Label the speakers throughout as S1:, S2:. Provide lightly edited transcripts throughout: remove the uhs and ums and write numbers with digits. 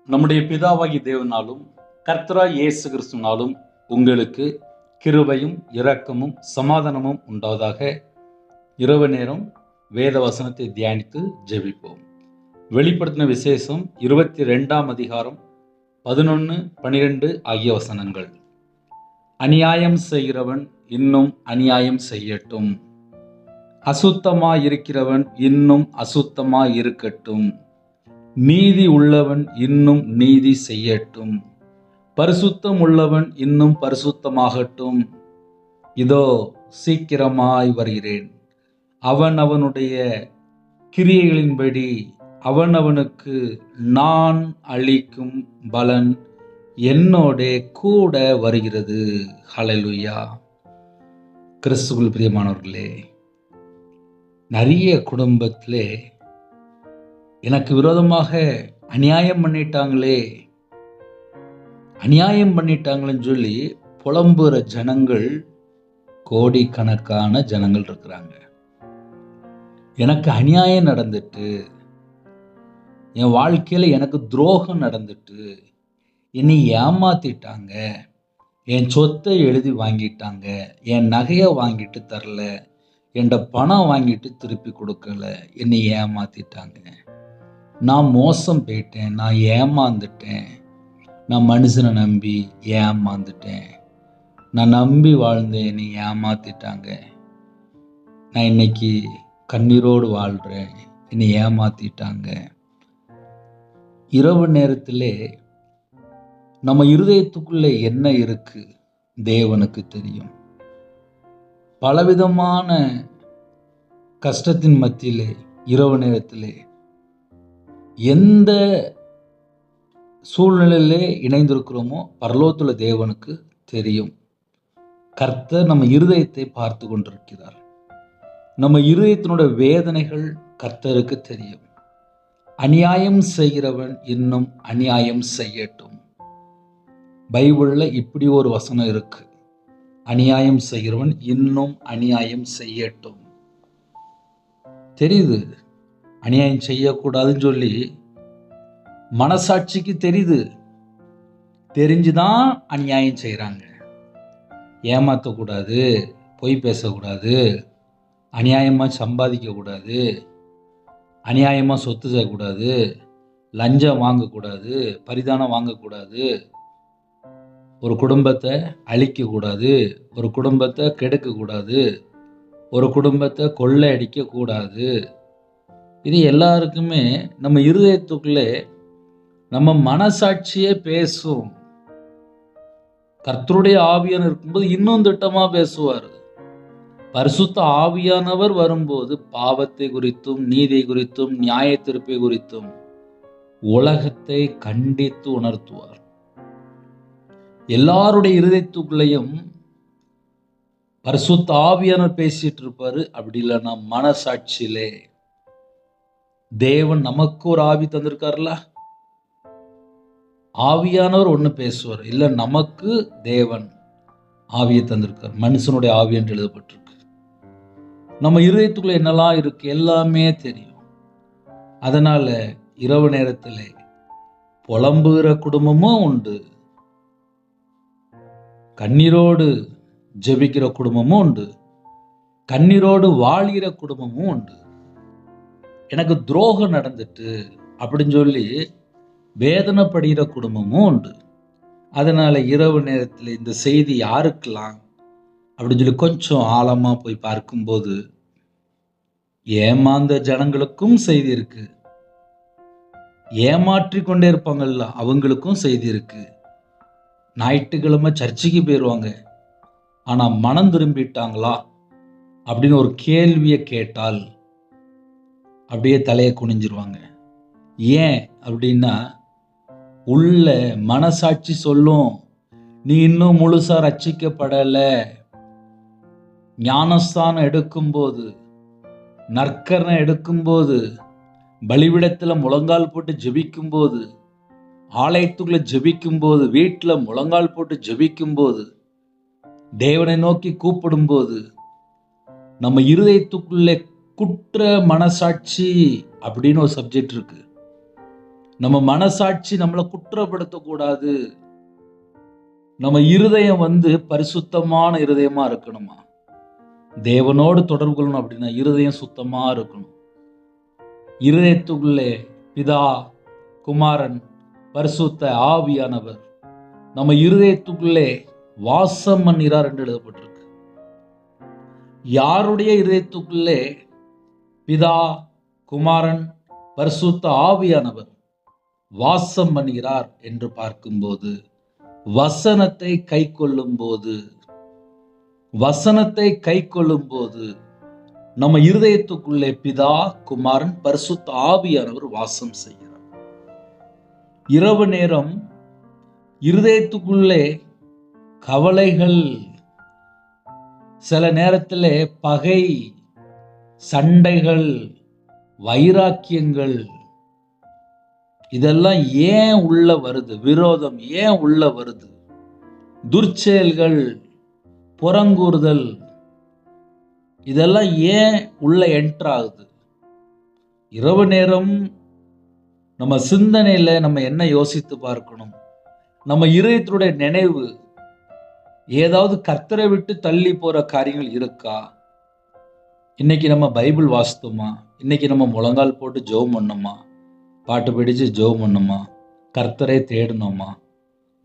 S1: நம்முடைய பிதாவாகி தேவனாலும் கர்த்தராய் இயேசு கிறிஸ்துவினாலும் உங்களுக்கு கிருபையும் இரக்கமும் சமாதானமும் உண்டாவதாக. இரவு நேரம் வேத வசனத்தை தியானித்து ஜெபிப்போம். வெளிப்படுத்தின விசேஷம் 22ஆம் அதிகாரம் 11, 12 ஆகிய வசனங்கள். அநியாயம் செய்கிறவன் இன்னும் அநியாயம் செய்யட்டும், அசுத்தமாயிருக்கிறவன் இன்னும் அசுத்தமாயிருக்கட்டும், நீதி உள்ளவன் இன்னும் நீதி செய்யட்டும், பரிசுத்தம் உள்ளவன் இன்னும் பரிசுத்தமாகட்டும். இதோ சீக்கிரமாய் வருகிறேன். அவன் அவனுடைய கிரியைகளின்படி அவனவனுக்கு நான் அளிக்கும் பலன் என்னோடே கூட வருகிறது. ஹல்லேலூயா. கிறிஸ்துவுக்குள் பிரியமானவர்களே, நிறைய குடும்பத்திலே எனக்கு விரோதமாக அநியாயம் பண்ணிட்டாங்களேன்னு சொல்லி புலம்புற ஜனங்கள், கோடிக்கணக்கான ஜனங்கள் இருக்கிறாங்க. எனக்கு அநியாயம் நடந்துட்டு, என் வாழ்க்கையில் எனக்கு துரோகம் நடந்துட்டு, என்னை ஏமாத்திட்டாங்க, என் சொத்தை எழுதி வாங்கிட்டாங்க, என் நகையை வாங்கிட்டு தரல, என் பணம் வாங்கிட்டு திருப்பி கொடுக்கல, என்னை ஏமாத்திட்டாங்க, நான் மோசம் போயிட்டேன், நான் ஏமாந்துட்டேன், நான் மனுஷனை நம்பி ஏமாந்துட்டேன், நான் நம்பி வாழ்ந்தேன், என்னை ஏமாத்திட்டாங்க, நான் இன்னைக்கு கண்ணீரோடு வாழ்கிறேன், என்னை ஏமாத்திட்டாங்க. இரவு நேரத்திலே நம்ம இருதயத்துக்குள்ளே என்ன இருக்கு தேவனுக்கு தெரியும். பலவிதமான கஷ்டத்தின் மத்தியிலே இரவு நேரத்திலே எந்த சூழ்நிலையிலே இணைந்திருக்கிறோமோ பரலோகத்துல தேவனுக்கு தெரியும். கர்த்தர் நம்ம இருதயத்தை பார்த்து கொண்டிருக்கிறார். நம்ம இருதயத்தினுடைய வேதனைகள் கர்த்தருக்கு தெரியும். அநியாயம் செய்கிறவன் இன்னும் அநியாயம் செய்யட்டும். பைபிள்ல இப்படி ஒரு வசனம் இருக்கு, அநியாயம் செய்கிறவன் இன்னும் அநியாயம் செய்யட்டும். தெரியுது அநியாயம் செய்யக்கூடாதுன்னு சொல்லி, மனசாட்சிக்கு தெரியுது, தெரிஞ்சுதான் அநியாயம் செய்கிறாங்க. ஏமாற்றக்கூடாது, பொய் பேசக்கூடாது, அநியாயமாக சம்பாதிக்கக்கூடாது, அநியாயமாக சொத்து செய்யக்கூடாது, லஞ்சம் வாங்கக்கூடாது, பரிதானம் வாங்கக்கூடாது, ஒரு குடும்பத்தை அழிக்கக்கூடாது, ஒரு குடும்பத்தை கெடுக்கக்கூடாது, ஒரு குடும்பத்தை கொள்ளை அடிக்கக்கூடாது. இது எல்லாருக்குமே நம்ம இருதயத்துக்குள்ளே நம்ம மனசாட்சியே பேசும். கர்த்தருடைய ஆவியானவர் இருக்கும்போது இன்னும் திட்டமா பேசுவார். பரிசுத்த ஆவியானவர் வரும்போது பாவத்தை குறித்தும் நீதியை குறித்தும் நியாய தீர்ப்பை குறித்தும் உலகத்தை கண்டித்து உணர்த்துவார். எல்லாருடைய இருதயத்துக்குள்ளேயும் பரிசுத்த ஆவியானவர் பேசிட்டு இருப்பாரு. அப்படி இல்லைன்னா மனசாட்சியிலே தேவன் நமக்கு ஒரு ஆவி தந்திருக்காருல, ஆவியானவர் ஒன்று பேசுவார். இல்லை, நமக்கு தேவன் ஆவியை தந்திருக்கார். மனுஷனுடைய ஆவி என்று எழுதப்பட்டிருக்கு. நம்ம இருதயத்துக்குள்ள என்னெல்லாம் இருக்கு எல்லாமே தெரியும். அதனால இரவு நேரத்தில் புலம்புகிற குடும்பமும் உண்டு, கண்ணீரோடு ஜெபிக்கிற குடும்பமும் உண்டு, கண்ணீரோடு வாழ்கிற குடும்பமும் உண்டு. எனக்கு துரோகம் நடந்துட்டு அப்படின்னு சொல்லி வேதனைப்படுகிற குடும்பமும் உண்டு. அதனால இரவு நேரத்தில் இந்த செய்தி யாருக்கெல்லாம் அப்படின்னு சொல்லி கொஞ்சம் ஆழமா போய் பார்க்கும்போது, ஏமாந்த ஜனங்களுக்கும் செய்தி இருக்கு, ஏமாற்றி கொண்டே இருப்பாங்கல்ல அவங்களுக்கும் செய்தி இருக்கு. ஞாயிற்றுக்கிழமை சர்ச்சுக்கு போயிடுவாங்க, ஆனா மனம் திரும்பிட்டாங்களா அப்படின்னு ஒரு கேள்வியை கேட்டால் அப்படியே தலையை குனிஞ்சிருவாங்க. ஏன் அப்படின்னா, உள்ள மனசாட்சி சொல்லும், நீ இன்னும் முழுசா ரட்சிக்கப்படலை. ஞானஸ்தானம் எடுக்கும்போது, நற்கரணை எடுக்கும்போது, பலிபீடத்தில் முழங்கால் போட்டு ஜெபிக்கும்போது, ஆலயத்துக்குள்ள ஜெபிக்கும்போது, வீட்டில் முழங்கால் போட்டு ஜெபிக்கும்போது, தேவனை நோக்கி கூப்பிடும்போது, நம்ம இருதயத்துக்குள்ளே குற்ற மனசாட்சி அப்படின்னு ஒரு சப்ஜெக்ட் இருக்கு. நம்ம மனசாட்சி நம்மளை குற்றப்படுத்தக்கூடாது. நம்ம இருதயம் பரிசுத்தமான இருதயமா இருக்கணுமா? தேவனோடு தொடர்பு கொள்ளணும் அப்படின்னா இருதயம் சுத்தமா இருக்கணும். இருதயத்துக்குள்ளே பிதா, குமாரன், பரிசுத்த ஆவியானவர் நம்ம இருதயத்துக்குள்ளே வாசம் பண்ணுகிறார் என்று எழுதப்பட்டிருக்கு. யாருடைய இருதயத்துக்குள்ளே பிதா, குமாரன், பரிசுத்த ஆவியானவர் வாசம் பண்ணுகிறார் என்று பார்க்கும்போது, வசனத்தை கை கொள்ளும் போது நம்ம இருதயத்துக்குள்ளே பிதா, குமாரன், பரிசுத்த ஆவியானவர் வாசம் செய்கிறார். இரவு நேரம் இருதயத்துக்குள்ளே கவலைகள், சில நேரத்திலே பகை, சண்டைகள், வைராக்கியங்கள், இதெல்லாம் ஏன் உள்ள வருது? விரோதம் ஏன் உள்ள வருது? துர்ச்செயல்கள், புறங்கூறுதல், இதெல்லாம் ஏன் உள்ள என்டர் ஆகுது? இரவு நேரம் நம்ம சிந்தனையில நம்ம என்ன யோசித்து பார்க்கணும்? நம்ம இருதயத்துடைய நினைவு ஏதாவது கர்த்தரை விட்டு தள்ளி போற காரியங்கள் இருக்கா? இன்னைக்கு நம்ம பைபிள் வாசித்தோமா? இன்னைக்கு நம்ம முழங்கால் போட்டு ஜெபம் பண்ணோமா? பாட்டு பிடிச்சு ஜெபம் பண்ணோமா? கர்த்தரை தேடணுமா?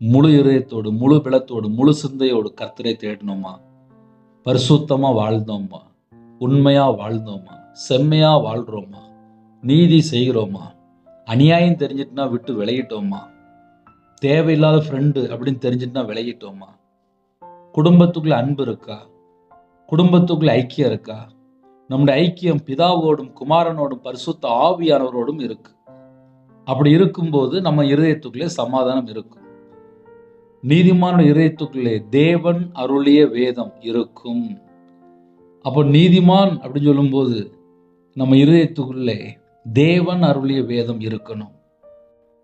S1: முழு இருதயத்தோடு, முழு பலத்தோடு, முழு சிந்தையோடு கர்த்தரை தேடணுமா? பரிசுத்தமா வாழ்ந்தோமா? உண்மையா வாழ்ந்தோமா? செம்மையா வாழ்றோமா? நீதி செய்கிறோமா? அநியாயம் தெரிஞ்சிட்டுனா விட்டு விலகிட்டோமா? தேவையில்லாத ஃப்ரெண்டு அப்படின்னு தெரிஞ்சிட்டுனா விலகிட்டோமா? குடும்பத்துக்குள்ள அன்பு இருக்கா? குடும்பத்துக்குள்ள ஐக்கியம் இருக்கா? நம்முடைய ஐக்கியம் பிதாவோடும், குமாரனோடும், பரிசுத்த ஆவியானவரோடும் இருக்கு. அப்படி இருக்கும்போது நம்ம இருதயத்துக்குள்ளே சமாதானம் இருக்கும். நீதிமான இருதயத்துக்குள்ளே தேவன் அருளிய வேதம் இருக்கும். அப்போ நீதிமான் அப்படின்னு சொல்லும்போது நம்ம இருதயத்துக்குள்ளே தேவன் அருளிய வேதம் இருக்கணும்.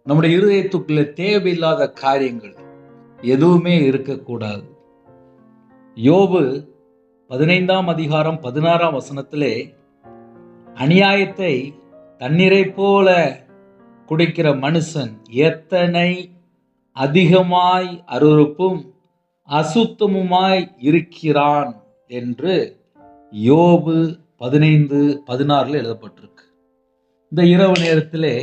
S1: நம்முடைய இருதயத்துக்குள்ளே தேவையில்லாத காரியங்கள் எதுவுமே இருக்கக்கூடாது. யோபு 15ஆம் அதிகாரம் 16ஆம் வசனத்திலே அநியாயத்தை தண்ணீரை போல குடிக்கிற மனுஷன் எத்தனை அதிகமாய் அருவருப்பும் அசுத்தமுமாய் இருக்கிறான் என்று யோபு 15:16 எழுதப்பட்டிருக்கு. இந்த இரவு நேரத்திலே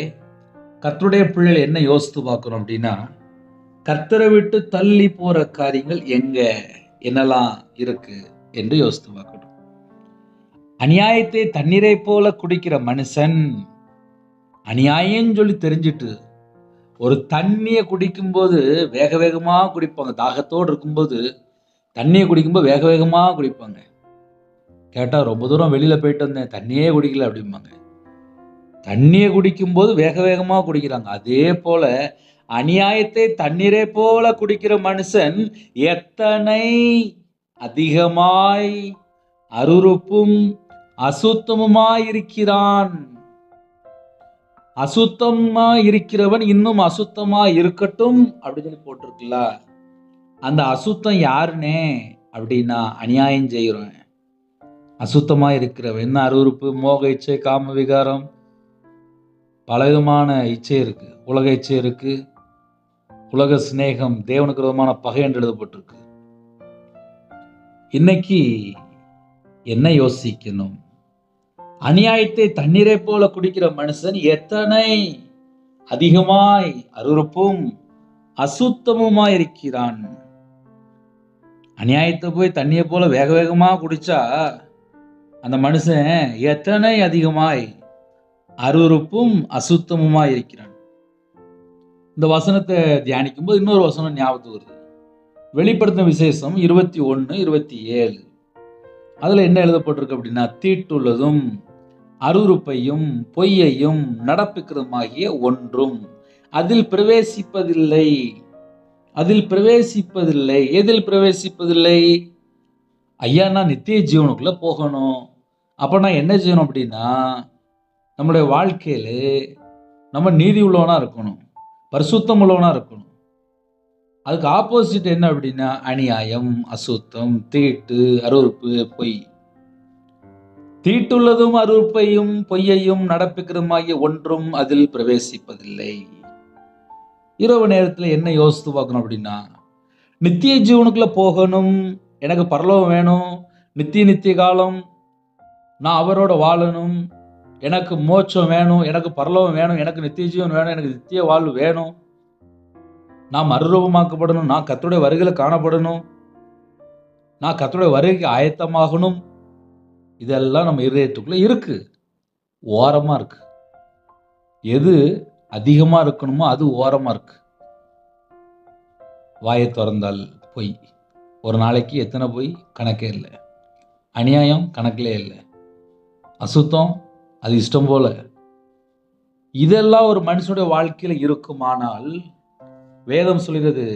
S1: கர்த்தருடைய பிள்ளைகள் என்ன யோசித்து பார்க்கணும் அப்படின்னா, கர்த்தரை விட்டு தள்ளி போற காரியங்கள் என்னெல்லாம் இருக்கு என்று யோசித்து பார்க்கணும். அநியாயத்தை தண்ணீரை போல குடிக்கிற மனுஷன், அநியாயம் சொல்லி தெரிஞ்சிட்டு ஒரு தண்ணியை குடிக்கும்போது வேக வேகமா குடிப்பாங்க. தாகத்தோடு இருக்கும்போது தண்ணியை குடிக்கும்போது வேக வேகமா குடிப்பாங்க. கேட்டா ரொம்ப தூரம் வெளியில போயிட்டு வந்தேன், தண்ணியே குடிக்கல அப்படிம்பாங்க. தண்ணியை குடிக்கும்போது வேக வேகமா குடிக்கிறாங்க. அதே போல அநியாயத்தை தண்ணீரை போல குடிக்கிற மனுஷன் எத்தனை அதிகமாய் அருவருப்பும் அசுத்தமுமாய் இருக்கிறான். அசுத்தமா இருக்கிறவன் இன்னும் அசுத்தமா இருக்கட்டும் அப்படின்னு சொல்லி போட்டிருக்குல்ல. அந்த அசுத்தம் யாருன்னே அப்படின்னா அநியாயம் செய்கிறவன், அசுத்தமா இருக்கிறவன். என்ன அருவருப்பு? மோக இச்சை, காம விகாரம், பலவிதமான இச்சை இருக்கு. உலக இச்சை இருக்கு, உலக சிநேகம், தேவனுக்கு விரோதமான பகை என்று எழுதப்பட்டிருக்கு. இன்னைக்கு என்ன யோசிக்கணும்? அநியாயத்தை தண்ணீரை போல குடிக்கிற மனுஷன் எத்தனை அதிகமாய் அருவருப்பும் அசுத்தமுமாய் இருக்கிறான். அநியாயத்தை போய் தண்ணியை போல வேக வேகமா குடிச்சா அந்த மனுஷன் எத்தனை அதிகமாய் அருவருப்பும் அசுத்தமுமாய் இருக்கிறான். இந்த வசனத்தை தியானிக்கும் போது இன்னொரு வசனம் ஞாபகத்துக்கு வருது. வெளிப்படுத்தின விசேஷம் 21:27 அதுல என்ன எழுதப்பட்டிருக்கு அப்படின்னா, தீட்டுள்ளதும் அருவருப்பையும் பொய்யையும் நடப்பிக்கிறதுமாகிய ஒன்றும் அதில் பிரவேசிப்பதில்லை. எதில் பிரவேசிப்பதில்லை? ஐயா, நான் நித்திய ஜீவனுக்குள்ள போகணும். அப்ப நான் என்ன செய்யணும் அப்படின்னா, நம்முடைய வாழ்க்கையில நம்ம நீதி உள்ளவனா இருக்கணும், பரிசுத்தம் உள்ளவனா இருக்கணும். அதுக்கு ஆப்போசிட் என்ன அப்படின்னா அநியாயம், அசுத்தம், தீட்டு, அருவருப்பு, பொய். தீட்டுள்ளதும் அருவருப்பையும் பொய்யையும் நடப்பிக்கிறதுமாகிய ஒன்றும் அதில் பிரவேசிப்பதில்லை. இரவு நேரத்தில் என்ன யோசித்து பார்க்கணும் அப்படின்னா, நித்திய ஜீவனுக்குள்ள போகணும், எனக்கு பரலோகம் வேணும், நித்திய காலம் நான் அவரோட வாழணும், எனக்கு மோட்சம் வேணும், எனக்கு பரலோகம் வேணும், எனக்கு நித்திய ஜீவன் வேணும், எனக்கு நித்திய வாழ்வு வேணும், நான் மறுரூபமாக்கப்படணும், நான் கர்த்தருடைய வருகையில் காணப்படணும், நான் கர்த்தருடைய வருகைக்கு ஆயத்தமாகணும். இதெல்லாம் நம்ம இதயத்துக்குள்ள இருக்கு, ஓரமா இருக்கு. எது அதிகமா இருக்கணுமோ அது ஓரமா இருக்கு. வாயை திறந்தால் பொய், ஒரு நாளைக்கு எத்தனை பொய் கணக்கே இல்லை. அநியாயம் கணக்கிலே இல்லை. அசுத்தம் அது இஷ்டம் போல. இதெல்லாம் ஒரு மனுஷனுடைய வாழ்க்கையில இருக்குமானால், வேதம் சொல்கிறது,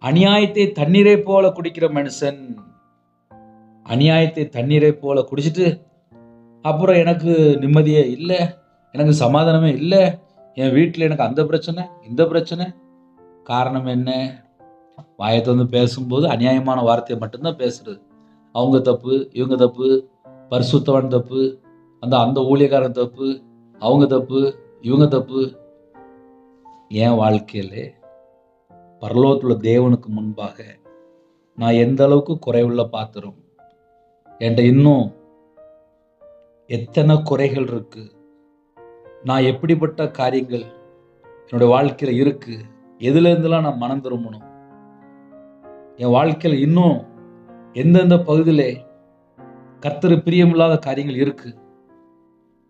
S1: அநியாயத்தை தண்ணீரை போல குடிக்கிற மனுஷன், அநியாயத்தை தண்ணீரை போல குடிச்சிட்டு அப்புறம் எனக்கு நிம்மதியே இல்லை, எனக்கு சமாதானமே இல்லை, என் வீட்டில் எனக்கு அந்த பிரச்சனை இந்த பிரச்சனை. காரணம் என்ன? வாயத்தை வந்து பேசும்போது அநியாயமான வார்த்தையை மட்டும்தான் பேசுறது. அவங்க தப்பு, இவங்க தப்பு, பரிசுத்தவன் தப்பு, அந்த ஊழியக்காரன் தப்பு, அவங்க தப்பு, இவங்க தப்பு. என் வாழ்க்கையிலே பரலோகத்துள்ள தேவனுக்கு முன்பாக நான் எந்த அளவுக்கு குறைவுள்ள பாத்திரம், என்கிட்ட இன்னும் எத்தனை குறைகள் இருக்கு, நான் எப்படிப்பட்ட காரியங்கள் என்னுடைய வாழ்க்கையில இருக்கு, எதுல இருந்தெல்லாம் நான் மனம் திரும்பணும், என் வாழ்க்கையில இன்னும் எந்தெந்த பகுதியிலே கர்த்தர் பிரியமில்லாத காரியங்கள் இருக்கு.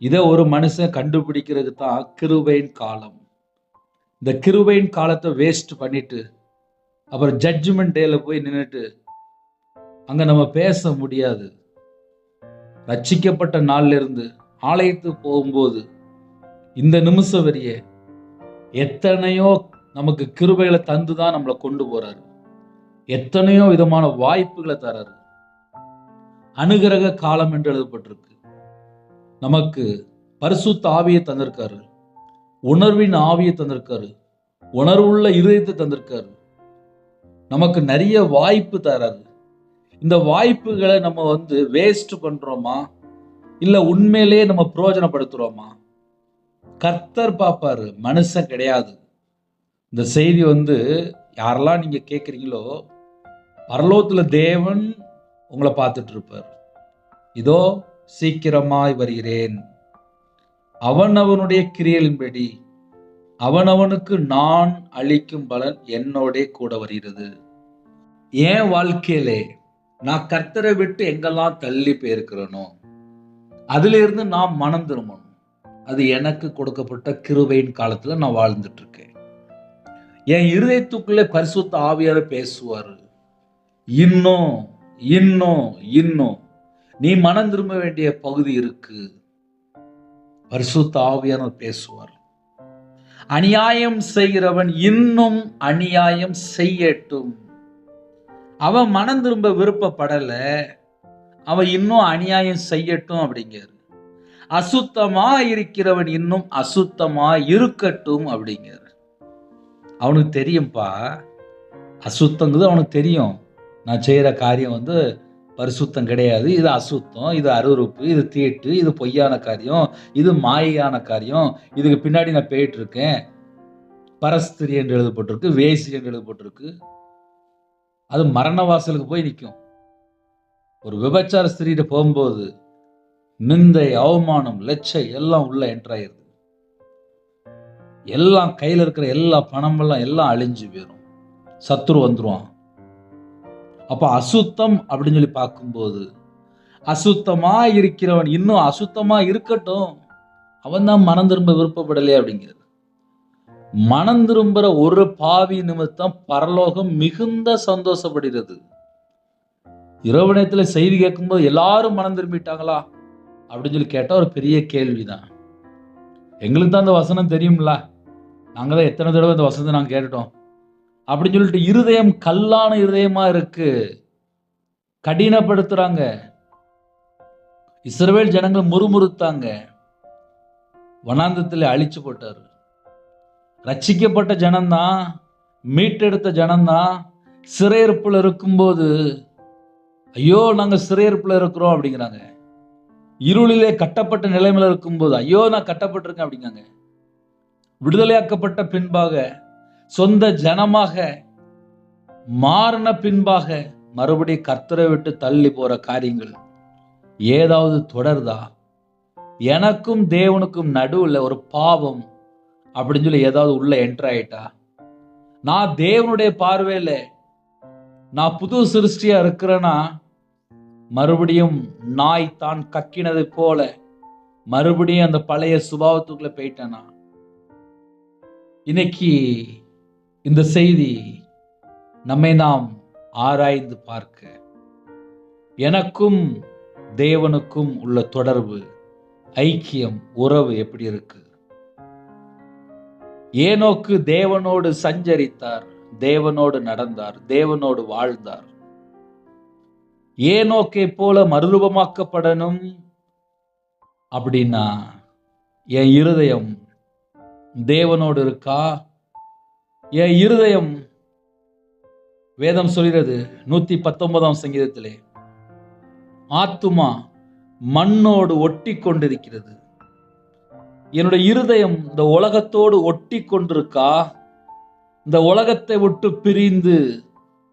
S1: இதை ஒரு மனுஷன் கண்டுபிடிக்கிறது தான் கிருபையின் காலம். இந்த கிருபையின் காலத்தை வேஸ்ட் பண்ணிட்டு அப்புறம் ஜட்ஜ்மெண்ட் டேல போய் நின்றுட்டு அங்க நம்ம பேச முடியாது. ரட்சிக்கப்பட்ட நாள்ல இருந்து ஆலயத்துக்கு போகும்போது இந்த நிமிஷம் வரைய எத்தனையோ நமக்கு கிருபைகளை தந்துதான் நம்மளை கொண்டு போறாரு. எத்தனையோ விதமான வாய்ப்புகளை தராரு. அனுகிரக காலம் என்று எழுதப்பட்டிருக்கு. நமக்கு பரிசுத்த ஆவியை தந்திருக்காரு, உணர்வின் ஆவியை தந்திருக்காரு, உணர்வுள்ள இருதயத்தை தந்திருக்காரு. நமக்கு நிறைய வாய்ப்பு தராரு. இந்த வாய்ப்புகளை நம்ம வந்து வேஸ்ட் பண்றோமா, இல்ல உண்மையிலேயே நம்ம பிரயோஜனப்படுத்துறோமா? கர்த்தர் பார்ப்பாரு, மனுஷன் கிடையாது. இந்த செய்தி வந்து யாரெல்லாம் நீங்க கேட்குறீங்களோ, பரலோகத்துல தேவன் உங்களை பார்த்துட்டு இருப்பார். இதோ சீக்கிரமாய் வருகிறேன், அவனவனுடைய கிரியைகளின்படி அவனவனுக்கு நான் அளிக்கும் பலன் என்னோட கூட வருகிறது. என் வாழ்க்கையிலே நான் கர்த்தரை விட்டு எங்கெல்லாம் தள்ளி போயிருக்கிறேனோ அதுல இருந்து நான் மனம் திரும்பணும். அது எனக்கு கொடுக்கப்பட்ட கிருபையின் காலத்துல நான் வாழ்ந்துட்டு இருக்கேன். என் இருதயத்துக்குள்ளே பரிசுத்த ஆவியார் பேசுவாரு, இன்னும் இன்னும் இன்னும் நீ மனம் திரும்ப வேண்டிய பகுதி இருக்கு. பரிசுத்த ஆவியானவர் பேசுவார். அநியாயம் செய்கிறவன் இன்னும் அநியாயம் செய்யட்டும். அவன் மனம் திரும்ப விருப்பப்படல, அவன் இன்னும் அநியாயம் செய்யட்டும் அப்படிங்கிறார். அசுத்தமா இருக்கிறவன் இன்னும் அசுத்தமா இருக்கட்டும் அப்படிங்கிறார். அவனுக்கு தெரியும்பா, அசுத்தங்கிறது அவனுக்கு தெரியும். நான் செய்யற காரியம் வந்து பரிசுத்தம் கிடையாது, இது அசுத்தம், இது அருவருப்பு, இது தீட்டு, இது பொய்யான காரியம், இது மாயான காரியம், இதுக்கு பின்னாடி நான் போயிட்டு இருக்கேன். பரஸ்திரி என்று எழுதப்பட்டிருக்கு, வேசி என்று எழுதப்பட்டிருக்கு. அது மரண வாசலுக்கு போய் நிற்கும். ஒரு விபச்சார ஸ்திரீட்ட போகும்போது நிந்தை, அவமானம், லட்சை எல்லாம் உள்ள என்ட்ராயிருது. எல்லாம் கையில் இருக்கிற எல்லா பணமெல்லாம் எல்லாம் அழிஞ்சு போயிடும். சத்துரு வந்துருவான். அப்ப அசுத்தம் அப்படின்னு சொல்லி பார்க்கும்போது, அசுத்தமா இருக்கிறவன் இன்னும் அசுத்தமா இருக்கட்டும், அவன் தான் மனம் திரும்ப விருப்பப்படலையே அப்படிங்கிறது. மனம் திரும்புற ஒரு பாவி நிமித்தம் பரலோகம் மிகுந்த சந்தோஷப்படுகிறது. இரவு நேரத்துல செய்தி கேட்கும்போது எல்லாரும் மனம் திரும்பிட்டாங்களா அப்படின்னு சொல்லி கேட்டா ஒரு பெரிய கேள்விதான். எங்களுக்கு தான் அந்த வசனம் தெரியும்ல, நாங்க தான் எத்தனை தடவை இந்த வசனத்தை நாங்க கேட்டுட்டோம் அப்படின்னு சொல்லிட்டு இருதயம் கல்லான இருதயமா இருக்கு, கடினப்படுத்துறாங்க. இஸ்ரவேல் ஜனங்கள் முறுமுறுத்தாங்க, வனாந்தத்தில் அழிச்சு போட்டாரு. ரட்சிக்கப்பட்ட ஜனம்தான், மீட்டெடுத்த ஜனம்தான் சிறையிருப்புல இருக்கும்போது ஐயோ நாங்க சிறையிருப்புல இருக்கிறோம் அப்படிங்கிறாங்க. இருளிலே கட்டப்பட்ட நிலைமையில இருக்கும்போது ஐயோ நான் கட்டப்பட்டிருக்கேன் அப்படிங்காங்க. விடுதலையாக்கப்பட்ட பின்பாக சொந்த ஜனமாக மாறின பின்பாக மறுபடியும் கர்த்தரை விட்டு தள்ளி போற காரியங்கள் ஏதாவது தொடருதா? எனக்கும் தேவனுக்கும் நடுவில் ஒரு பாவம் அப்படின்னு சொல்லி ஏதாவது உள்ள என்டர் ஆயிட்டா? நான் தேவனுடைய பார்வையில நான் புது சிருஷ்டியா இருக்கிறேன்னா மறுபடியும் நாய் தான் கக்கினது போல மறுபடியும் அந்த பழைய சுபாவத்துக்குள்ள போயிட்டேனா? இன்னைக்கு இந்த செய்தி நம்மை நாம் ஆராய்ந்து பார்க்க, எனக்கும் தேவனுக்கும் உள்ள தொடர்பு, ஐக்கியம், உறவு எப்படி இருக்கு? ஏனோக்கு தேவனோடு சஞ்சரித்தார், தேவனோடு நடந்தார், தேவனோடு வாழ்ந்தார். ஏனோக்கை போல மறுரூபமாக்கப்படணும் அப்படின்னா என் இருதயம் தேவனோடு இருக்கா? என் இருதயம் வேதம் சொல்கிறது 119 சங்கீதத்திலே ஆத்துமா மண்ணோடு ஒட்டி கொண்டிருக்கிறது. என்னுடைய இருதயம் இந்த உலகத்தோடு ஒட்டி கொண்டிருக்கா? இந்த உலகத்தை விட்டு பிரிந்து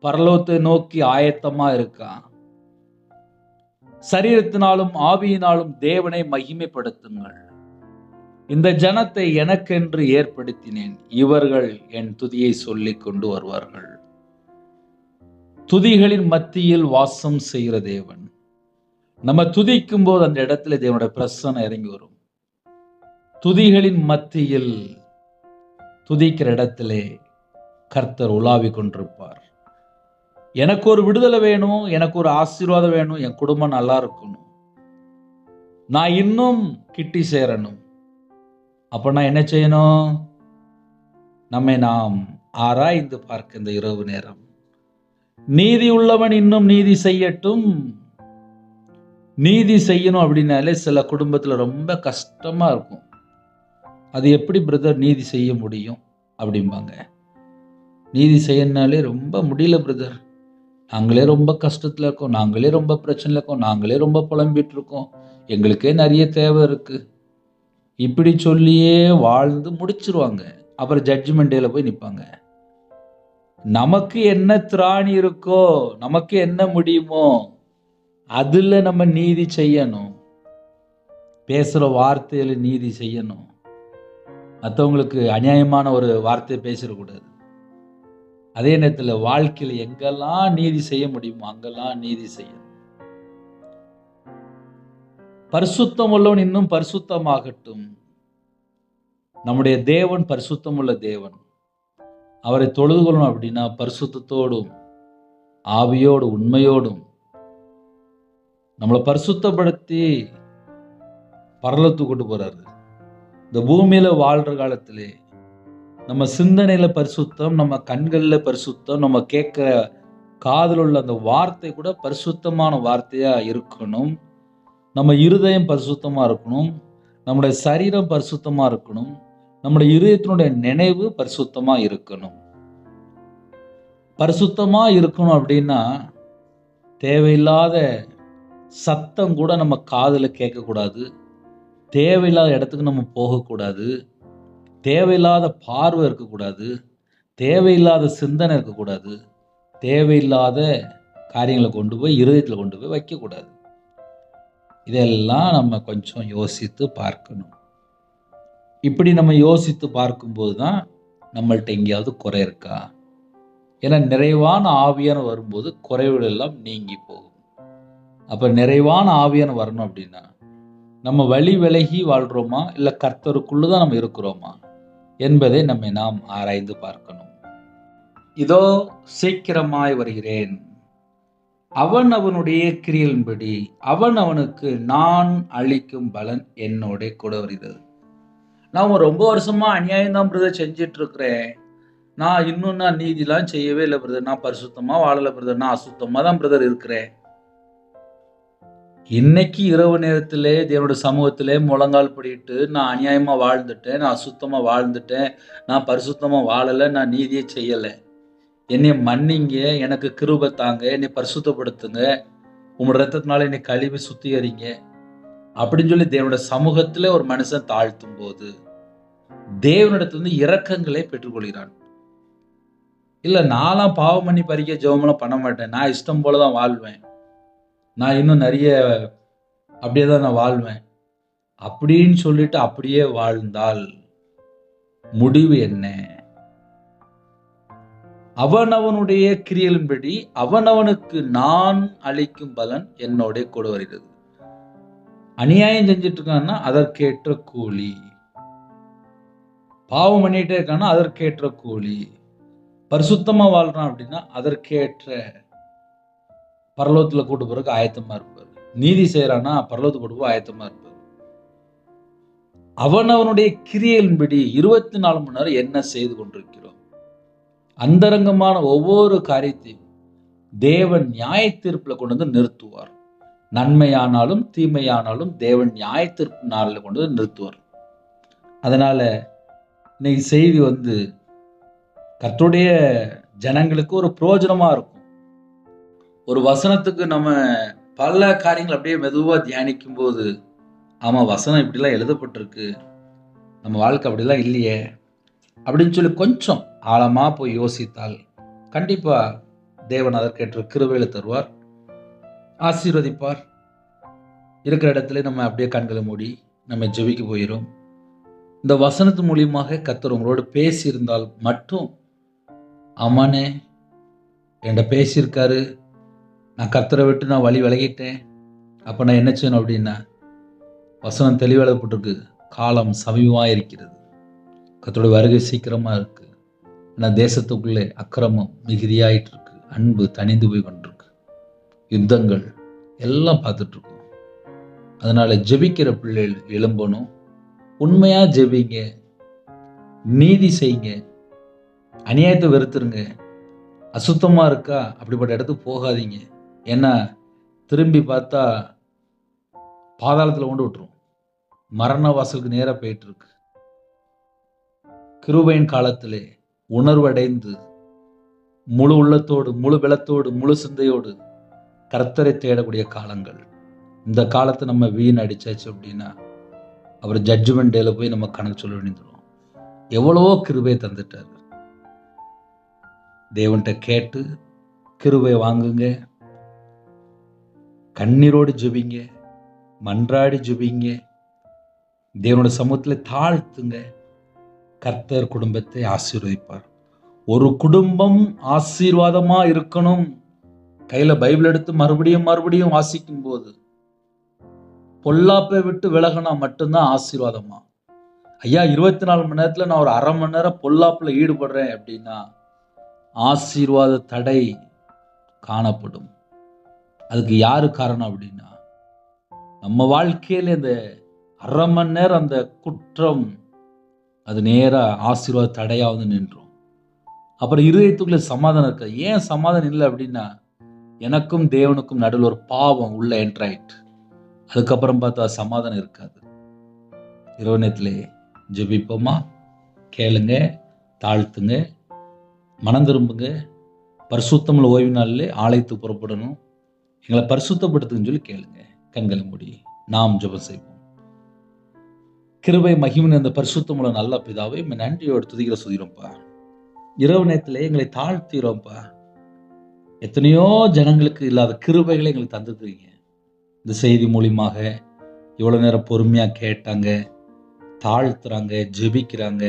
S1: பரலோகத்தை நோக்கி ஆயத்தமா இருக்கா? சரீரத்தினாலும் ஆவியினாலும் தேவனை மகிமைப்படுத்துங்கள். இந்த ஜனத்தை எனக்கென்று ஏற்படுத்தினேன், இவர்கள் என் துதியை சொல்லிக் கொண்டு வருவார்கள். துதிகளின் மத்தியில் வாசம் செய்கிற தேவன். நம்ம துதிக்கும் போது அந்த இடத்துல தேவனுடைய பிரசன்னம் இறங்கி வரும். துதிகளின் மத்தியில் துதிக்கிற இடத்திலே கர்த்தர் உலாவி கொண்டிருப்பார். எனக்கு ஒரு விடுதலை வேணும், எனக்கு ஒரு ஆசீர்வாதம் வேணும், என் குடும்பம் நல்லா இருக்கணும், நான் இன்னும் கிட்டி சேரணும். அப்ப நான் என்ன செய்யணும்? நம்மை நாம் ஆராய்ந்து பார்க்க இந்த இரவு நேரம். நீதி உள்ளவன் இன்னும் நீதி செய்யட்டும். நீதி செய்யணும் அப்படின்னாலே சில குடும்பத்தில் ரொம்ப கஷ்டமா இருக்கும். அது எப்படி பிரதர் நீதி செய்ய முடியும் அப்படிம்பாங்க. நீதி செய்யணும்னாலே ரொம்ப முடியல பிரதர், நாங்களே ரொம்ப கஷ்டத்தில் இருக்கோம், நாங்களே ரொம்ப பிரச்சனையில் இருக்கோம், நாங்களே ரொம்ப புலம்பிட்டு இருக்கோம், எங்களுக்கே நிறைய தேவை இருக்கு, இப்படி சொல்லியே வாழ்ந்து முடிச்சிருவாங்க. அப்புறம் ஜட்ஜ்மெண்ட் டேல போய் நிற்பாங்க. நமக்கு என்ன திராணி இருக்கோ, நமக்கு என்ன முடியுமோ அதுல நம்ம நீதி செய்யணும். பேசுற வார்த்தையில நீதி செய்யணும். மற்றவங்களுக்கு அநியாயமான ஒரு வார்த்தையை பேசிடக்கூடாது. அதே நேரத்தில் வாழ்க்கையில் எங்கெல்லாம் நீதி செய்ய முடியுமோ அங்கெல்லாம் நீதி செய்யணும். பரிசுத்தம் உள்ளவன் இன்னும் பரிசுத்தமாகட்டும். நம்முடைய தேவன் பரிசுத்தம் உள்ள தேவன். அவரை தொழுது கொள்ளணும் அப்படின்னா பரிசுத்தத்தோடும் ஆவியோடும் உண்மையோடும் நம்மளை பரிசுத்தப்படுத்தி பரலத்துக்கு கொண்டு போறாரு. இந்த பூமியில வாழ்ற காலத்திலே நம்ம சிந்தனையில பரிசுத்தம், நம்ம கண்களில் பரிசுத்தம், நம்ம கேட்கிற காதில் உள்ள அந்த வார்த்தை கூட பரிசுத்தமான வார்த்தையா இருக்கணும். நம்ம இருதயம் பரிசுத்தமா இருக்கணும், நம்முடைய சரீரம் பரிசுத்தமா இருக்கணும், நம்முடைய இருதயத்தினுடைய நினைவு பரிசுத்தமா இருக்கணும். பரிசுத்தமா இருக்கணும் அப்படின்னா தேவையில்லாத சத்தம் கூட நம்ம காதில் கேட்கக்கூடாது, தேவையில்லாத இடத்துக்கு நம்ம போகக்கூடாது, தேவையில்லாத பார்வை இருக்கக்கூடாது, தேவையில்லாத சிந்தனை இருக்கக்கூடாது, தேவையில்லாத காரியங்களை கொண்டு போய் இருதயத்தில் கொண்டு போய் வைக்கக்கூடாது. இதெல்லாம் நம்ம கொஞ்சம் யோசித்து பார்க்கணும். இப்படி நம்ம யோசித்து பார்க்கும்போது தான் நம்மள்ட்ட எங்கேயாவது குறை இருக்கா? ஏன்னா நிறைவான ஆவியான வரும்போது குறைவுகள் எல்லாம் நீங்கி போகும். அப்போ நிறைவான ஆவியான வரணும் அப்படின்னா நம்ம வழி விலகி வாழ்கிறோமா இல்லை கர்த்தருக்குள்ளே தான் நம்ம இருக்கிறோமா என்பதை நம்ம நாம் ஆராய்ந்து பார்க்கணும். இதோ சீக்கிரமாய் வருகிறேன், அவன் அவனுடைய கிரியையின்படி அவன் அவனுக்கு நான் அளிக்கும் பலன் என்னோட கூட வருகிறது. நான் ரொம்ப வருஷமா அநியாயம் தான் பிரதர் செஞ்சிட்டு இருக்கிறேன், நான் இன்னும் நான் நீதிலாம் செய்யவே இல்லை பிரதர், நான் பரிசுத்தமாக வாழலை பிரதர், நான் அசுத்தமாக தான் பிரதர் இருக்கிறேன். இன்னைக்கு இரவு நேரத்திலே தேவனுடைய சமூகத்திலே முழங்கால் படிட்டு நான் அநியாயமாக வாழ்ந்துட்டேன், நான் அசுத்தமாக வாழ்ந்துட்டேன், நான் பரிசுத்தமாக வாழலை, நான் நீதியை செய்யலை, என்னை மன்னிங்க, எனக்கு கிருபை தாங்க, என்னை பரிசுத்தப்படுத்துங்க, உங்களோட ரத்தத்தினால என்னை கழுவி சுத்திகரிங்க அப்படின்னு சொல்லி தேவனுடைய சமூகத்திலே ஒரு மனுஷன் தாழ்த்தும் போது தேவனிடத்திலிருந்து இரக்கங்களை பெற்றுக்கொள்கிறான். இல்லை நான்லாம் பாவம் பண்ணி பறிக்க ஜெபமெல்லாம் பண்ண மாட்டேன், நான் இஷ்டம் போல தான் வாழ்வேன், நான் இன்னும் நிறைய அப்படியே தான் நான் வாழ்வேன் அப்படின்னு சொல்லிட்டு அப்படியே வாழ்ந்தால் முடிவு என்ன? அவனவனுடைய கிரியைகளின்படி அவனவனுக்கு நான் அளிக்கும் பலன் என்னோட கூட வருகிறது. அநியாயம் செஞ்சுட்டு இருக்கான்னா அதற்கேற்ற கூலி, பாவம் பண்ணிட்டே இருக்கான்னா அதற்கேற்ற கூலி, பரிசுத்தமா வாழ்றான் அப்படின்னா அதற்கேற்ற பரலோகத்துல கூட்டு போறதுக்கு ஆயத்தமா இருப்பாரு. நீதி செய்யறான்னா பரலோகத்துக்கு கூட்டு போக ஆயத்தமா இருப்பாரு. அவனவனுடைய கிரியைகளின்படி 24 மணி நேரம் என்ன செய்து கொண்டிருக்கிறோம்? அந்தரங்கமான ஒவ்வொரு காரியத்தையும் தேவன் நியாய தீர்ப்புல கொண்டு வந்து நிறுத்துவார். நன்மையானாலும் தீமையானாலும் தேவன் நியாய தீர்ப்பு நாளில் கொண்டு வந்து நிறுத்துவார். அதனால இன்னைக்கு செய்தி கர்த்தருடைய ஜனங்களுக்கு ஒரு பிரயோஜனமா இருக்கும். ஒரு வசனத்துக்கு நம்ம பல காரியங்கள் அப்படியே மெதுவா தியானிக்கும் போது, ஆமா வசனம் இப்படிலாம் எழுதப்பட்டிருக்கு, நம்ம வாழ்க்கை அப்படிலாம் இல்லையே அப்படின்னு சொல்லி கொஞ்சம் ஆழமா போய் யோசித்தால் கண்டிப்பா தேவன் அதற்கேற்ற கிருபையில தருவார், ஆசீர்வதிப்பார். இருக்கிற இடத்துல நம்ம அப்படியே கண்களை மூடி நம்ம ஜெபிக்க போயிடும். இந்த வசனத்து மூலியமாக கர்த்தர் உங்களோடு பேசியிருந்தால் மட்டும், ஆமானே என்கிட்ட பேசியிருக்காரு, நான் கர்த்தரை விட்டு நான் வழி விலகிட்டேன், அப்போ நான் என்ன செய்யணும் அப்படின்னா, வசனம் தெளிவெழுதப்பட்டிருக்கு, காலம் சமீபமாக இருக்கிறது, கர்த்தருடைய வருகை சீக்கிரமாக இருக்கு, ஆனால் தேசத்துக்குள்ளே அக்கிரமம் மிகுதியாயிட்டு இருக்கு, அன்பு தணிந்து போய் கொண்டிருக்கு, யுத்தங்கள் எல்லாம் பார்த்துட்டு இருக்கோம். அதனால ஜெபிக்கிற பிள்ளைகள் எழும்பணும், உண்மையா ஜெபிங்க, நீதி செய்யுங்க, அநியாயத்தை வெறுத்துருங்க, அசுத்தமா இருக்கா அப்படிப்பட்ட இடத்துக்கு போகாதீங்க. ஏன்னா திரும்பி பார்த்தா பாதாளத்தில் கொண்டு விட்டுரும், மரண வாசலுக்கு நேராக போயிட்டு இருக்கு. கிருபையின் காலத்திலே உணர்வடைந்து முழு உள்ளத்தோடு முழு பலத்தோடு முழு சிந்தையோடு கர்த்தரை தேடக்கூடிய காலங்கள். இந்த காலத்தை நம்ம வீண் அடிச்சாச்சு அப்படின்னா அவர் ஜட்ஜ்மெண்ட் டேல போய் நம்ம கணக்கு சொல்ல வேண்டியதுடும். எவ்வளவோ கிருபையை தந்துட்டாரு. தேவன்கிட்ட கேட்டு கிருபையை வாங்குங்க, கண்ணீரோடு ஜெபிங்க, மன்றாடி ஜெபிங்க, தேவனோட சமூகத்தில் தாழ்த்துங்க, கர்த்தர் குடும்பத்தை ஆசீர்வதிப்பார். ஒரு குடும்பம் ஆசீர்வாதமா இருக்கணும். கையில பைபிள் எடுத்து மறுபடியும் மறுபடியும் வாசிக்கும் போது பொல்லாப்பை விட்டு விலகினா மட்டும்தான் ஆசீர்வாதமா. ஐயா 24 மணி நேரத்துல நான் ஒரு அரை மணி நேரம் பொல்லாப்புல ஈடுபடுறேன் அப்படின்னா ஆசீர்வாத தடை காணப்படும். அதுக்கு யாரு காரணம் அப்படின்னா, நம்ம வாழ்க்கையில இந்த அரை மணி நேரம் அந்த குற்றம் அது நேரா ஆசீர்வாத தடையா நின்றோம். அப்புறம் இருதயத்துக்குள்ள சமாதானம் இருக்க. ஏன் சமாதானம் இல்லை அப்படின்னா, எனக்கும் தேவனுக்கும் நடுவில் ஒரு பாவம் உள்ள என்ட்ராயிட்டு. அதுக்கப்புறம் பார்த்தா சமாதானம் இருக்காது. இரவு நேரத்திலே ஜெபிப்போமா? கேளுங்க, தாழ்த்துங்க, மனம் திரும்புங்க. பரிசுத்தமுள்ள ஓய்வு நாளிலே ஆலயத்துக்கு புறப்படணும், எங்களை பரிசுத்தப்படுத்துன்னு சொல்லி கேளுங்க. கண்களை மூடி நாம் ஜெபம் செய்வோம். கிருபை மகிமை அந்த பரிசுத்தமுள்ள நல்ல பிதாவை நன்றியோடு துதிக்கிற சுதிரோம்ப்பா. இரவு நேரத்திலே எங்களை தாழ்த்திரோம்ப்பா. எத்தனையோ ஜனங்களுக்கு இல்லாத கிருபைகளை எங்களுக்கு தந்துக்கிறீங்க. இந்த செய்தி மூலியமாக இவ்வளோ நேரம் பொறுமையாக கேட்டாங்க, தாழ்த்துறாங்க, ஜெபிக்கிறாங்க.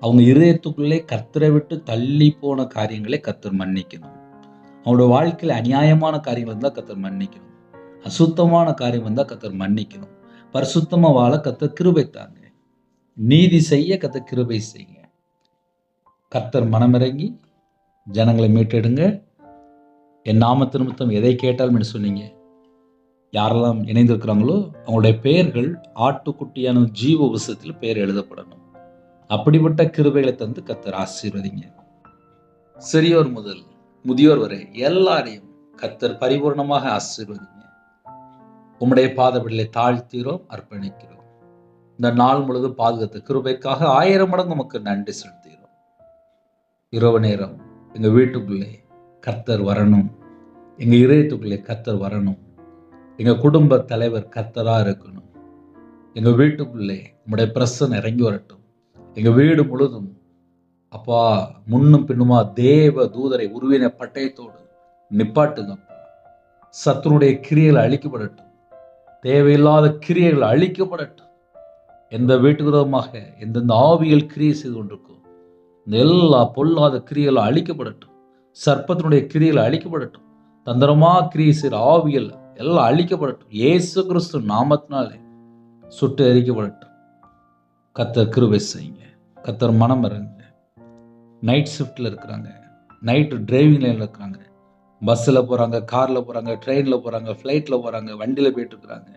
S1: அவங்க இருதயத்துக்குள்ளே கர்த்தரை விட்டு தள்ளி போன காரியங்களை கர்த்தர் மன்னிக்கணும். அவங்களோட வாழ்க்கையில் அநியாயமான காரியங்கள் இருந்தால் கர்த்தர் மன்னிக்கணும், அசுத்தமான காரியம் இருந்தால் கர்த்தர் மன்னிக்கணும். பரிசுத்தமாக வாழ கர்த்தர் கிருபை தாங்க, நீதி செய்ய கர்த்தர் கிருபை செய்யுங்க. கர்த்தர் மனமிறங்கி ஜனங்களை மீட்டெடுங்க. என் நாமத்து நிமித்தம் எதை கேட்டாலும் சொன்னீங்க. யாரெல்லாம் இணைந்திருக்கிறாங்களோ அவங்களுடைய பெயர்கள் ஆட்டுக்குட்டியான ஜீவ புஸ்தகத்தில் பெயர் எழுதப்படணும். அப்படிப்பட்ட கிருபைகளை தந்து கர்த்தர் ஆசீர்வதிங்க. சிறியோர் முதல் முதியோர் வரை எல்லாரையும் கர்த்தர் பரிபூர்ணமாக ஆசீர்வதிங்க. உம்முடைய பாதப்படிகளை தாழ்த்தீரோம், அர்ப்பணிக்கிறோம். இந்த நாள் முழுவதும் பாதுகாத்த கிருபைக்காக 1000 மடங்கு உமக்கு நன்றி செலுத்துகிறோம். இரவு நேரம் எங்க வீட்டுக்குள்ளே கர்த்தர் வரணும், எங்க இதயத்துக்குள்ளே கர்த்தர் வரணும், எங்க குடும்ப தலைவர் கர்த்தரா இருக்கணும். எங்க வீட்டுக்குள்ளே உம்முடைய பிரசன்னம் இறங்கி வரட்டும். எங்க வீடு முழுதும் அப்பா, முன்னும் பின்னுமா தேவ தூதரை உருவின பட்டயத்தோடு நிப்பாட்டுங்கப்பா. சத்துருடைய கிரியைகள் அழிக்கப்படட்டும். தேவையில்லாத கிரியைகள் அழிக்கப்படட்டும். எந்த வீட்டுக்கு விரோதமாக எந்தெந்த ஆவிகள் கிரியை செய்து கொண்டிருக்கும், இந்த எல்லா பொல்லாத கிரியைகளும் அழிக்கப்படட்டும். சர்ப்பத்தினுடைய கிரியைகள் அழிக்கப்படட்டும். தந்திரமா கிரியை செய்கிற ஆவிகள் எல்லாம் அழிக்கப்படட்டும். இயேசு கிறிஸ்து நாமத்தினாலே சுட்டு எரிக்கப்படட்டும். கர்த்தர் கிருபை செய்யுங்க. கர்த்தர் மனம் இறங்குங்க. நைட் ஷிஃப்டில் இருக்கிறாங்க, நைட்டு டிரைவிங் லைனில் இருக்கிறாங்க, பஸ்ஸில் போகிறாங்க, காரில் போகிறாங்க, ட்ரெயினில் போகிறாங்க, ஃப்ளைட்டில் போகிறாங்க, வண்டியில் போயிட்டு இருக்கிறாங்க.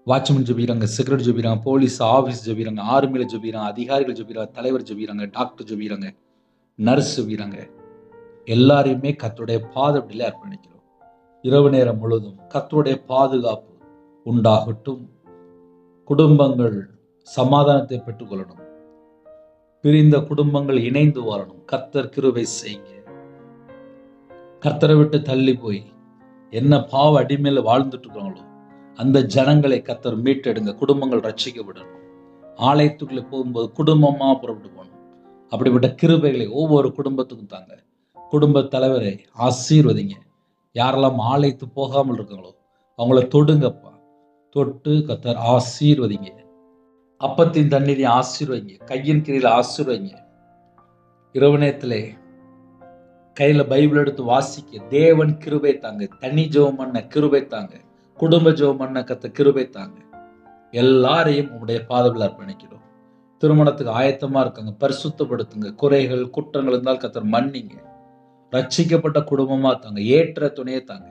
S1: வாட்ச்மேன் ஜெபிக்கிறாங்க, செக்யூரிட்டி ஜெபிக்கிறாங்க, போலீஸ் ஆஃபீஸ் ஜெபிக்கிறாங்க, ஆர்மியில் ஜெபிக்கிறாங்க, அதிகாரிகள் ஜெபிக்கிறாங்க, தலைவர் ஜெபிக்கிறாங்க, டாக்டர் ஜெபிக்கிறாங்க, நர்ஸ் ஜெபிக்கிறாங்க. எல்லாரையுமே கர்த்தருடைய பாதப்படியில் அர்ப்பணிக்கிறோம். இரவு நேரம் முழுவதும் கர்த்தருடைய பாதுகாப்பு உண்டாகட்டும். குடும்பங்கள் சமாதானத்தை பெற்றுக்கொள்ளணும். பிரிந்த குடும்பங்கள் இணைந்து வாழணும். கர்த்தர் கிருபை செய்யுங்க. கர்த்தரை விட்டு தள்ளி போய் என்ன பாவ அடிமையில் வாழ்ந்துட்டு இருக்காங்களோ அந்த ஜனங்களை கர்த்தர் மீட்டெடுங்க. குடும்பங்கள் ரட்சிக்கப்படணும். ஆலயத்துக்குள்ளே போகும்போது குடும்பமா புறப்பட்டு போகணும். அப்படிப்பட்ட கிருபைகளை ஒவ்வொரு குடும்பத்துக்கும் தாங்க. குடும்ப தலைவரை ஆசீர்வதிங்க. யாரெல்லாம் ஆலயத்து போகாமல் இருக்காங்களோ அவங்கள தொடுங்கப்பா. தொட்டு கர்த்தர் ஆசீர்வதிங்க. அப்பத்தின் தண்ணீரை ஆசீர்வதிங்க. கையின் கிரியில் ஆசீர்வதிங்க. இரவு நேரத்திலே கையில் பைபிள் எடுத்து வாசிக்க தேவன் கிருபை தாங்க. தனி ஜெபம் பண்ண கிருபை தாங்க. குடும்ப ஜெபம் பண்ண கர்த்தர் கிருபை தாங்க. எல்லாரையும் உங்களுடைய பாதத்தில் அர்ப்பணிக்கிறோம். திருமணத்துக்கு ஆயத்தமா இருக்காங்க, பரிசுத்தப்படுத்துங்க. குறைகள் குற்றங்கள் இருந்தால் கர்த்தர் மன்னிங்க. ரட்சிக்கப்பட்ட குடும்பமா தாங்க. ஏற்ற துணையை தாங்க.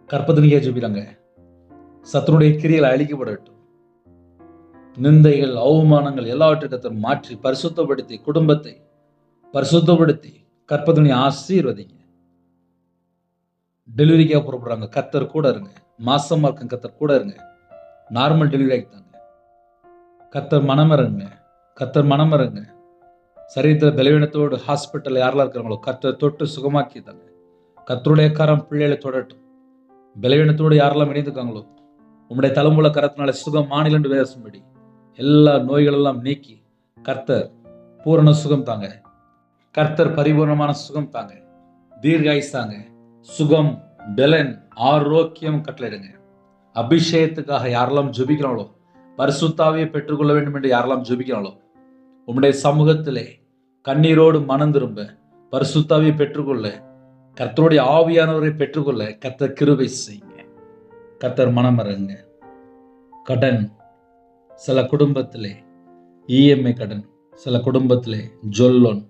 S1: கற்பத்தினிக்கே ஜெபிக்கிறாங்க, சத்துருடைய கிரியைகள் அழிக்கப்படட்டும். நிந்தைகள் அவமானங்கள் எல்லாவற்றையும் கர்த்தர் மாற்றி பரிசுத்தப்படுத்தி குடும்பத்தை பரிசுத்தப்படுத்தி கற்பத்தினி ஆசீர்வதிங்க. டெலிவரிக்காக புறப்படுறாங்க, கர்த்தர் கூட இருங்க. மாசமா இருக்க கர்த்தர் கூட இருங்க. நார்மல் டெலிவரி ஆகிட்டாங்க, கர்த்தர் மனமிறங்க. கர்த்தர் மனமிறங்க. சரீரத்தில் பலவீனத்தோடு ஹாஸ்பிட்டல் யாரெல்லாம் இருக்கிறாங்களோ கர்த்தர் தொட்டு சுகமாக்கிட்டாங்க. கர்த்தருடைய கரம் பிள்ளைகளை தொடட்டும். பலவீனத்தோடு யாரெல்லாம் இணைந்துக்காங்களோ உங்களுடைய தலைமுறை கரத்தினால சுகம் மாநில என்று வேசும்படி எல்லா நோய்கள் எல்லாம் நீக்கி கர்த்தர் பூரண சுகம் தாங்க. கர்த்தர் பரிபூர்ணமான சுகம் தாங்க. தீர்காயுஸ் தாங்க. சுகம், பலன், ஆரோக்கியம் கட்டளையிடுங்க. அபிஷேகத்துக்காக யாரெல்லாம் ஜெபிக்கிறாங்களோ, பரிசுத்தாவியை பெற்றுக்கொள்ள வேண்டும் என்று யாரெல்லாம் ஜெபிக்கிறாங்களோ உம்முடைய சமூகத்திலே கண்ணீரோடு மனம் திரும்ப பரிசுத்தாவியை பெற்றுக்கொள்ள, கர்த்தருடைய ஆவியானவரை பெற்றுக்கொள்ள கர்த்தர் கிருபை செய்யுங்க. கர்த்தர் மனமிறங்க. கடன், சில குடும்பத்திலே இஎம்ஐ கடன், சில குடும்பத்திலே ஜுவல் லோன்,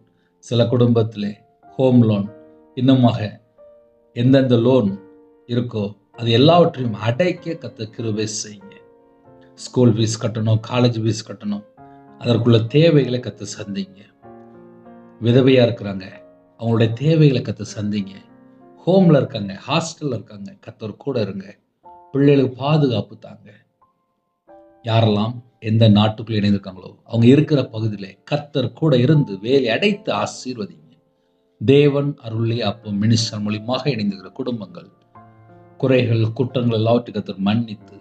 S1: சில குடும்பத்திலே ஹோம் லோன், இன்னுமாக எந்தெந்த லோன் இருக்கோ அது எல்லாவற்றையும் அடைக்க கர்த்தர் கிருபை செய்யுங்க. ஸ்கூல் ஃபீஸ் கட்டணும், காலேஜ் ஃபீஸ் கட்டணும், அதற்குள்ள தேவைகளை கர்த்தர் சந்திங்க. விதவையா இருக்கிறாங்க, அவங்களுடைய தேவைகளை கர்த்தர் சந்திங்க. ஹோம்ல இருக்காங்க, ஹாஸ்டல்ல இருக்காங்க, கர்த்தர் கூட இருங்க. பிள்ளைகளுக்கு பாதுகாப்பு தாங்க. யாரெல்லாம் எந்த நாட்டுக்குள்ள இணைந்திருக்காங்களோ அவங்க இருக்கிற பகுதியிலே கர்த்தர் கூட இருந்து வேலை அடைத்து ஆசீர்வதிங்க. தேவன் அருளி அப்போ மினிஸ்டர் மூலியமாக இணைந்துகிற குடும்பங்கள் குறைகள் குற்றங்கள் எல்லாவற்றையும் கர்த்தர் மன்னித்து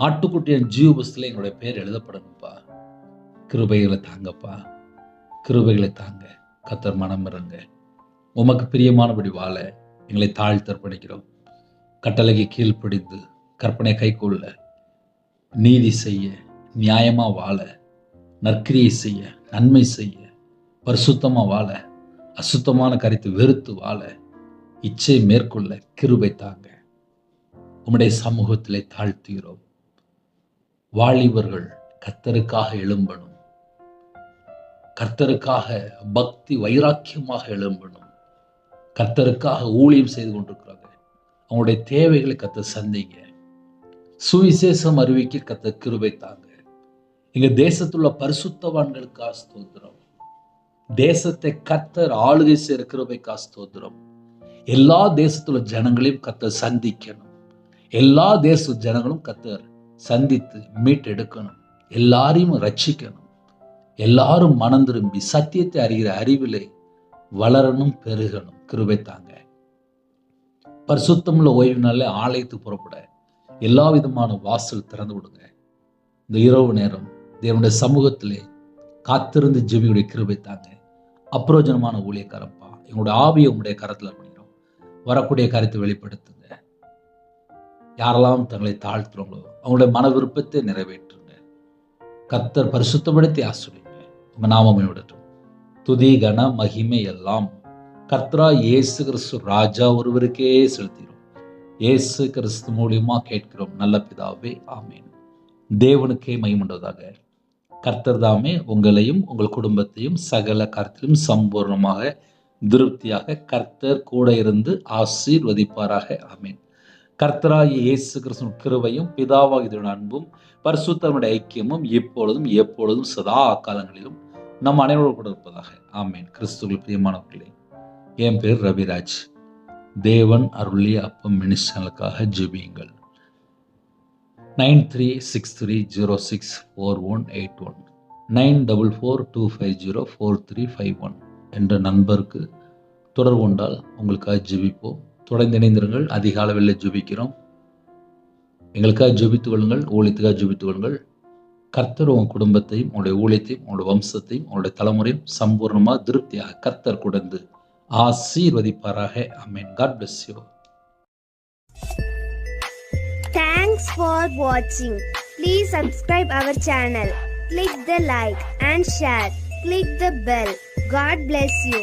S1: ஆட்டுக்குட்டியின் ஜீவ புஸ்தகத்துல எங்களுடைய பேர் எழுதப்படணும்ப்பா. கிருபைகளை தாங்கப்பா, கிருபைகளை தாங்க. கர்த்தர் மனமிறங்க. உமக்கு பிரியமானபடி வாழ எங்களை தாழ்த்தர்ப்பணிக்கிறோம். கட்டளைக்கு கீழ்ப்படிந்து கற்பனை கைக்கொள்ள, நீதி செய்ய, நியாயமா வாழ, நற்கிரியை செய்ய, நன்மை செய்ய, பரிசுத்தமா வாழ, அசுத்தமான கருத்தை வெறுத்து வாழ, இச்சை மேற்கொள்ள கிருபை தாங்க. உம்முடைய சமூகத்திலே தாழ்த்துகிறோம். வாலிபர்கள் கர்த்தருக்காக எழும்பணும். கர்த்தருக்காக பக்தி வைராக்கியமாக எழும்பணும். கர்த்தருக்காக ஊழியம் செய்து கொண்டிருக்கிறாங்க. அவங்களுடைய தேவைகளை கர்த்தர் சந்திங்க. சுவிசேஷம் அறிவிக்க கர்த்தர் கிருபை தாங்க. எங்க தேசத்துள்ள பரிசுத்தவான்களுக்காக ஸ்தோத்திரம். தேசத்தை கர்த்தர் ஆளுகை செய்கிற கிருபைக்காக ஸ்தோத்திரம். எல்லா தேசத்துள்ள ஜனங்களையும் கர்த்தர் சந்திக்கணும். எல்லா தேச ஜனங்களும் கர்த்தர் சந்தித்து மீட்டெடுக்கணும். எல்லாரையும் ரட்சிக்கணும். எல்லாரும் மனம் திரும்பி சத்தியத்தை அறிகிற அறிவிலே வளரணும், பெருகணும். கிருபை தாங்க. பரிசுத்தமுள்ள ஓய்வு நாளில் ஆலயத்துக்கு புறப்பட எல்லா விதமான வாசல் திறந்து விடுங்க. இந்த இரவு நேரம் தேவனுடைய சமூகத்திலே காத்திருந்து ஜெபியுடைய கிருபை தாங்க. அப்பிரோஜனமான ஊழியக்காரப்பா, எங்களுடைய ஆவியை உங்களுடைய கரத்தில் பண்ணிடும். வரக்கூடிய கருத்தை வெளிப்படுத்துங்க. யாரெல்லாம் தங்களை தாழ்த்துறோங்களோ அவங்களுடைய மன விருப்பத்தை நிறைவேற்றுங்க. கர்த்தர் பரிசுத்தப்படுத்தி ஆசிரியங்க. உங்க நாமமே விடட்டும். துதி கன மகிமை எல்லாம் கர்த்தரா இயேசு கிறிஸ்து ராஜா ஒருவருக்கே செலுத்திடும். இயேசு கிறிஸ்து மூலியமா கேட்கிறோம் நல்ல பிதாவே, ஆமேன். தேவனுக்கே மகிமையுண்டாவதாக. கர்த்தர் தாமே உங்களையும் உங்கள் குடும்பத்தையும் சகல கர்த்தரும் சம்பூர்ணமாக திருப்தியாக கர்த்தர் கூட இருந்து ஆசீர்வதிப்பாராக. ஆமேன். கர்த்தராகிய இயேசு கிறிஸ்துவின் கிருபையும் பிதாவாகிய அன்பும் பரிசுத்தனுடைய ஐக்கியமும் எப்பொழுதும் எப்பொழுதும் சதா காலங்களிலும் நம் அனைவரோடு கூட இருப்பதாக. ஆமேன். கிறிஸ்துவில் பிரியமானவர்களே, என் பேர் ரவிராஜ். தேவன் அருளிய அப்பம் மினிஸ்டர்களுக்காக ஜெபியுங்கள். 9363064181 9442504351 என்ற நண்பருக்கு தொடர்பு கொண்டால் உங்களுக்காக ஜெபிப்போம். தொடர்ந்து இணைந்திருங்கள். அதிக அளவில் ஜெபிக்கிறோம். எங்களுக்காக ஜெபித்துக் கொள்ளுங்கள். ஊழியத்துக்காக ஜெபித்துக் கொள்ளுங்கள். கர்த்தர் உங்கள் குடும்பத்தையும் உங்களுடைய ஊழியத்தையும் உங்களுடைய வம்சத்தையும் உங்களுடைய தலைமுறையும் சம்பூர்ணமாக திருப்தியாக கர்த்தர் கொடுத்து ஆசீர்வதிப்பாராக. ஆமென். God bless you.
S2: Thanks for watching. Please subscribe our channel. Click the like and share. Click the bell. God bless you.